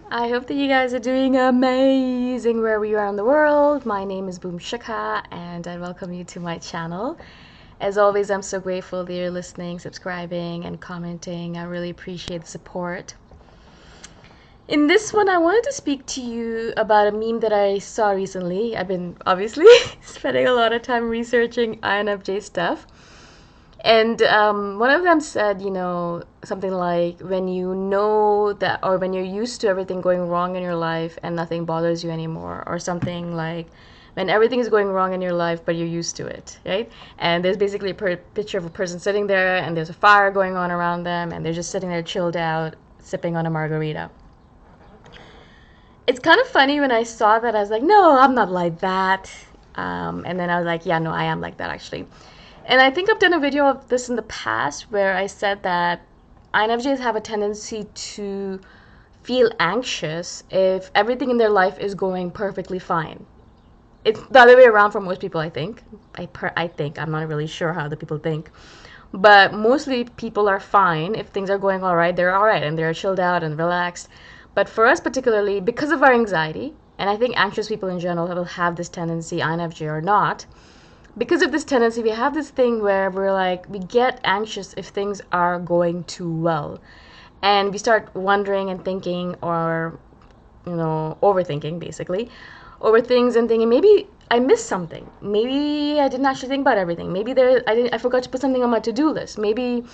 I hope that you guys are doing amazing wherever you are in the world. My name is Shikha, and I welcome you to my channel. As always, I'm so grateful that you're listening, subscribing, and commenting. I really appreciate the support. In this one, I wanted to speak to you about a meme that I saw recently. I've been obviously spending a lot of time researching INFJ stuff. And one of them said, something like, when you know that, or when you're used to everything going wrong in your life and nothing bothers you anymore, or something like, when everything is going wrong in your life, but you're used to it, right? And there's basically a picture of a person sitting there, and there's a fire going on around them, and they're just sitting there chilled out, sipping on a margarita. It's kind of funny when I saw that, I was like, no, I'm not like that. And then I was like, yeah, no, I am like that actually. And I think I've done a video of this in the past where I said that INFJs have a tendency to feel anxious if everything in their life is going perfectly fine. It's the other way around for most people, I think. I think. I'm not really sure how other people think. But mostly people are fine. If things are going all right, they're all right and they're chilled out and relaxed. But for us particularly, because of our anxiety, and I think anxious people in general will have this tendency, INFJ or not, because of this tendency, we have this thing where we're like, we get anxious if things are going too well. And we start wondering and thinking, or, overthinking basically, over things and thinking, maybe I missed something. Maybe I didn't actually think about everything. Maybe I forgot to put something on my to-do list. Maybe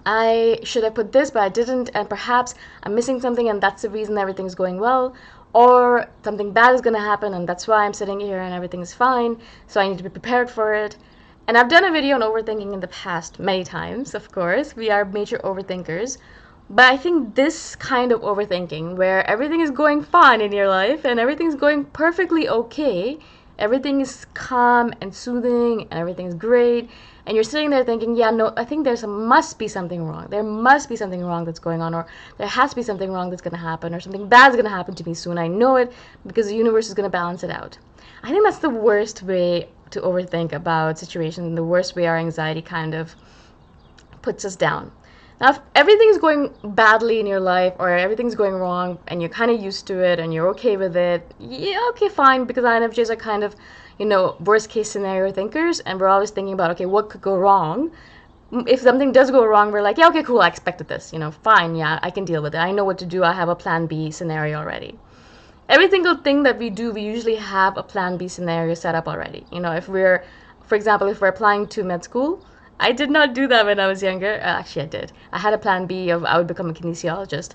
I should have put this, but I didn't, and perhaps I'm missing something, and that's the reason everything's going well. Or something bad is going to happen, and that's why I'm sitting here and everything's fine, so I need to be prepared for it. And I've done a video on overthinking in the past many times, of course. We are major overthinkers. But I think this kind of overthinking, where everything is going fine in your life and everything's going perfectly okay, everything is calm and soothing and everything's great, and you're sitting there thinking, yeah, no, I think must be something wrong. There must be something wrong that's going on, or there has to be something wrong that's going to happen, or something bad is going to happen to me soon. I know it because the universe is going to balance it out. I think that's the worst way to overthink about situations, and the worst way our anxiety kind of puts us down. Now, if everything's going badly in your life or everything's going wrong and you're kind of used to it and you're okay with it, yeah, okay, fine, because INFJs are kind of, worst case scenario thinkers, and we're always thinking about, okay, what could go wrong? If something does go wrong, we're like, yeah, okay, cool, I expected this, fine, yeah, I can deal with it. I know what to do. I have a plan B scenario already. Every single thing that we do, we usually have a plan B scenario set up already. For example, if we're applying to med school, I did not do that when I was younger. Actually, I did. I had a plan B of I would become a kinesiologist.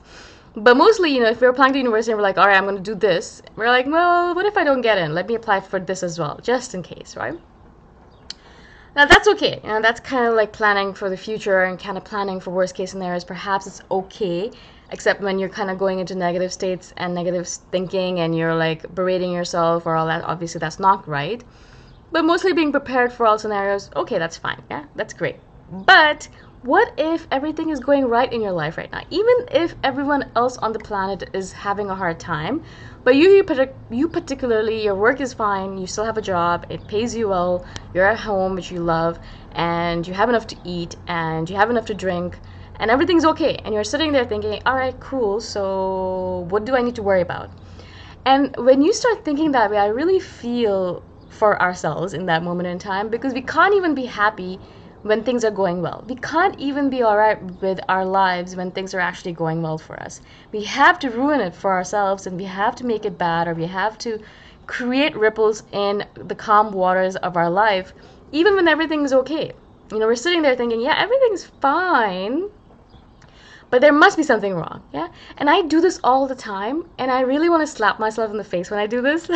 But mostly, if we're applying to university and we're like, all right, I'm going to do this, we're like, well, what if I don't get in? Let me apply for this as well, just in case, right? Now, that's okay. That's kind of like planning for the future and kind of planning for worst case scenarios. Perhaps it's okay, except when you're kind of going into negative states and negative thinking and you're like berating yourself or all that. Obviously, that's not right. But mostly being prepared for all scenarios, okay, that's fine. Yeah, that's great. But what if everything is going right in your life right now? Even if everyone else on the planet is having a hard time, but you particularly, your work is fine, you still have a job, it pays you well, you're at home, which you love, and you have enough to eat, and you have enough to drink, and everything's okay. And you're sitting there thinking, all right, cool, so what do I need to worry about? And when you start thinking that way, I really feel for ourselves in that moment in time, because we can't even be happy when things are going well. We can't even be alright with our lives when things are actually going well for us. We have to ruin it for ourselves, and we have to make it bad, or we have to create ripples in the calm waters of our life, even when everything is okay. We're sitting there thinking, yeah, everything's fine, but there must be something wrong, yeah? And I do this all the time, and I really want to slap myself in the face when I do this.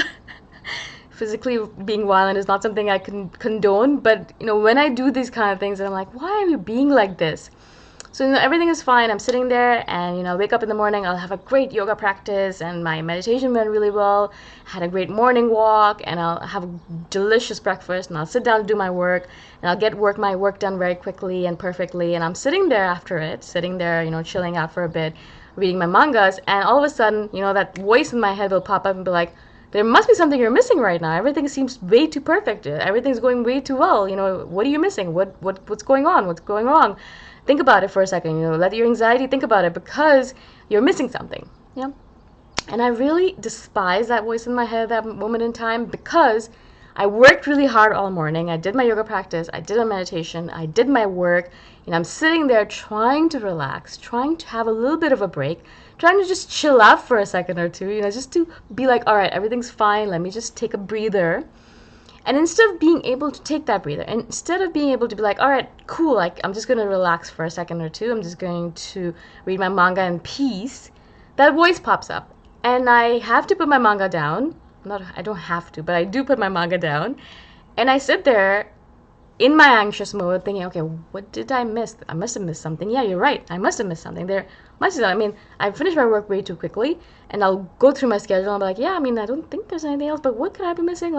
Physically being violent is not something I can condone, but when I do these kind of things, I'm like, why are you being like this? So everything is fine. I'm sitting there, and I'll wake up in the morning, I'll have a great yoga practice, and my meditation went really well, had a great morning walk, and I'll have a delicious breakfast, and I'll sit down to do my work, and I'll get my work done very quickly and perfectly, and I'm sitting there after it, chilling out for a bit, reading my mangas, and all of a sudden, that voice in my head will pop up and be like, there must be something you're missing right now. Everything seems way too perfect. Everything's going way too well. What are you missing? What's going on? What's going wrong? Think about it for a second. Let your anxiety think about it, because you're missing something. Yeah. And I really despise that voice in my head at that moment in time, because I worked really hard all morning. I did my yoga practice, I did a meditation, I did my work, and I'm sitting there trying to relax, trying to have a little bit of a break, trying to just chill out for a second or two, just to be like, all right, everything's fine, let me just take a breather. And instead of being able to take that breather, and instead of being able to be like, all right, cool, like I'm just going to relax for a second or two, I'm just going to read my manga in peace, that voice pops up. And I have to put my manga down. I don't have to, but I do put my manga down. And I sit there in my anxious mode thinking, okay, what did I miss? I must have missed something. Yeah, you're right. I must have missed something. I finished my work way too quickly, and I'll go through my schedule and I'll be like, yeah, I don't think there's anything else, but what could I be missing?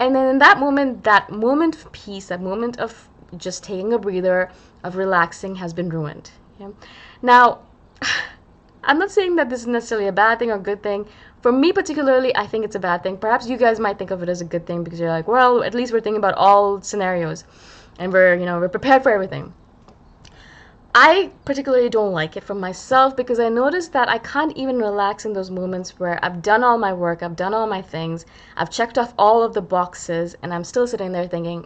And then in that moment of peace, that moment of just taking a breather, of relaxing, has been ruined. Yeah? Now, I'm not saying that this is necessarily a bad thing or a good thing. For me particularly, I think it's a bad thing. Perhaps you guys might think of it as a good thing because you're like, well, at least we're thinking about all scenarios and we're prepared for everything. I particularly don't like it for myself because I noticed that I can't even relax in those moments where I've done all my work, I've done all my things, I've checked off all of the boxes, and I'm still sitting there thinking,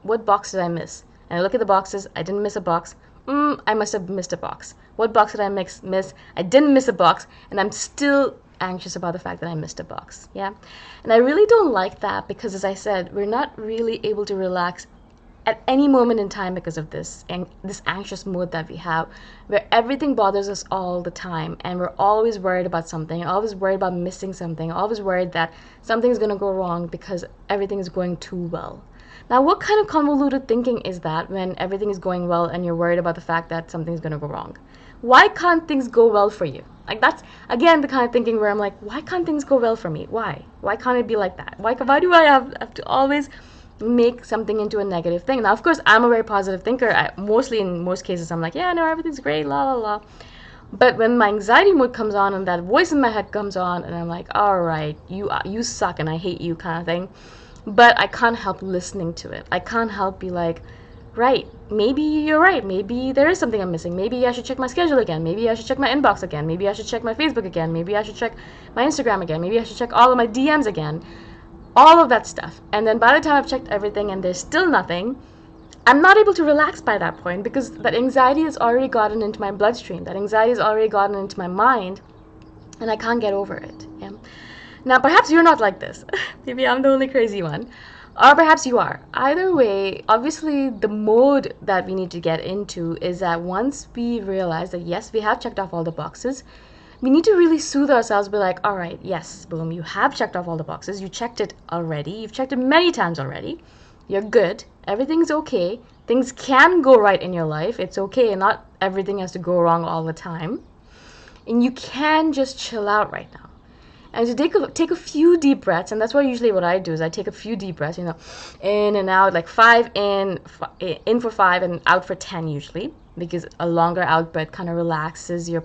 what box did I miss? And I look at the boxes, I didn't miss a box. I must have missed a box. What box did I miss? I didn't miss a box, and I'm still anxious about the fact that I missed a box. Yeah, and I really don't like that because, as I said, we're not really able to relax at any moment in time because of this anxious mood that we have, where everything bothers us all the time, and we're always worried about something, always worried about missing something, always worried that something's going to go wrong because everything is going too well. Now, what kind of convoluted thinking is that when everything is going well and you're worried about the fact that something's going to go wrong? Why can't things go well for you? Like, that's, again, the kind of thinking where I'm like, why can't things go well for me? Why? Why can't it be like that? Why do I have to always make something into a negative thing? Now, of course, I'm a very positive thinker. In most cases, I'm like, yeah, no, everything's great, la, la, la. But when my anxiety mood comes on and that voice in my head comes on and I'm like, all right, you suck and I hate you kind of thing, but I can't help listening to it. I can't help be like, right, maybe you're right. Maybe there is something I'm missing. Maybe I should check my schedule again. Maybe I should check my inbox again. Maybe I should check my Facebook again. Maybe I should check my Instagram again. Maybe I should check all of my DMs again. All of that stuff. And then by the time I've checked everything and there's still nothing, I'm not able to relax by that point because that anxiety has already gotten into my bloodstream. That anxiety has already gotten into my mind, and I can't get over it. Yeah? Now, perhaps you're not like this. Maybe I'm the only crazy one. Or perhaps you are. Either way, obviously, the mode that we need to get into is that once we realize that, yes, we have checked off all the boxes, we need to really soothe ourselves, be like, all right, yes, boom, you have checked off all the boxes. You checked it already. You've checked it many times already. You're good. Everything's okay. Things can go right in your life. It's okay. Not everything has to go wrong all the time. And you can just chill out right now. And to take a few deep breaths, and that's usually what I do, is I take a few deep breaths, in and out, like 5 in for 5 and out for 10 usually, because a longer out breath kind of relaxes your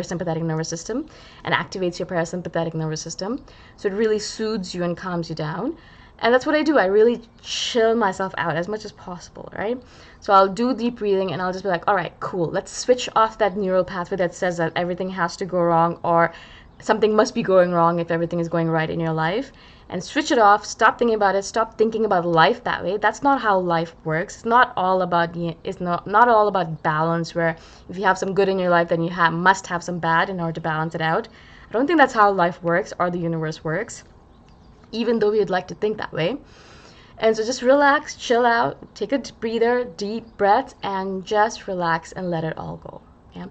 sympathetic nervous system and activates your parasympathetic nervous system. So it really soothes you and calms you down. And that's what I do. I really chill myself out as much as possible, right? So I'll do deep breathing and I'll just be like, all right, cool. Let's switch off that neural pathway that says that everything has to go wrong or something must be going wrong if everything is going right in your life, and switch it off. Stop thinking about it. Stop thinking about life that way. That's not how life works. It's not all about all about balance, where if you have some good in your life, then you must have some bad in order to balance it out. I don't think that's how life works or the universe works, even though we'd like to think that way. And so just relax, chill out, take a breather, deep breath, and just relax and let it all go. Yeah.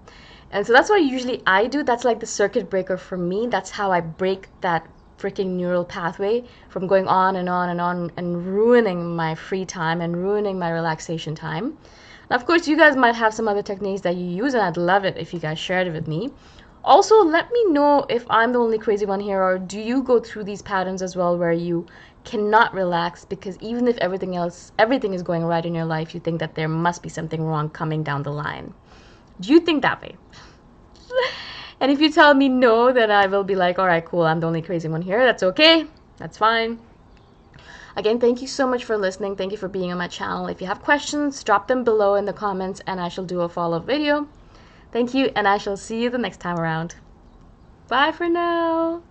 And so that's what usually I do. That's like the circuit breaker for me. That's how I break that freaking neural pathway from going on and on and on and ruining my free time and ruining my relaxation time. Now, of course, you guys might have some other techniques that you use, and I'd love it if you guys shared it with me. Also, let me know if I'm the only crazy one here, or do you go through these patterns as well where you cannot relax because even if everything is going right in your life, you think that there must be something wrong coming down the line. Do you think that way? And if you tell me no, then I will be like, all right, cool, I'm the only crazy one here. That's okay. That's fine. Again, thank you so much for listening. Thank you for being on my channel. If you have questions, drop them below in the comments and I shall do a follow-up video. Thank you, and I shall see you the next time around. Bye for now.